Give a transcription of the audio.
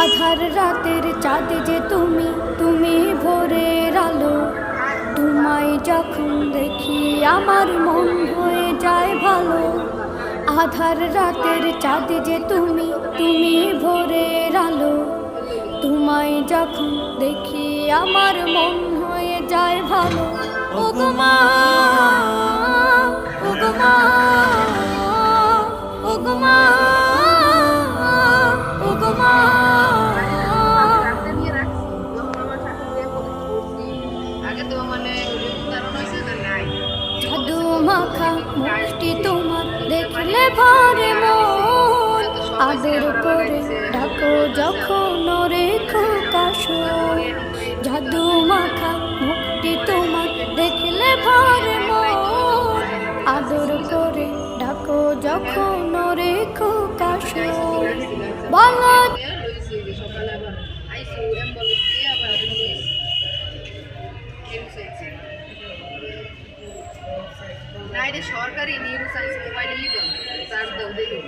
আধার রাতের চাঁদ যে তুমি, তুমি ভোরের আলো। তোমায় যখন দেখি আমার মন হয়ে যায় ভালো। আধার রাতের চাঁদ যে তুমি, তুমি ভোরের আলো। তোমায় যখন দেখি আমার মন হয়ে যায় ভালো। ওগো মা, ওগো মা, ওগো মা, ওগো মা। জাদু মাখা মুখটি তোমার দেখলে ভরে মন। আদর করে ডাকো যখন রেখো কাশন। জাদু মাখা মুখটি তোমার দেখলে ভরে মন। আদর করে ডাকো যখন রেখো কাশন। বলো না, এটা সরকারি নিউজ সায়েন্স মোবাইলে লিখো, তার দাও দেখি।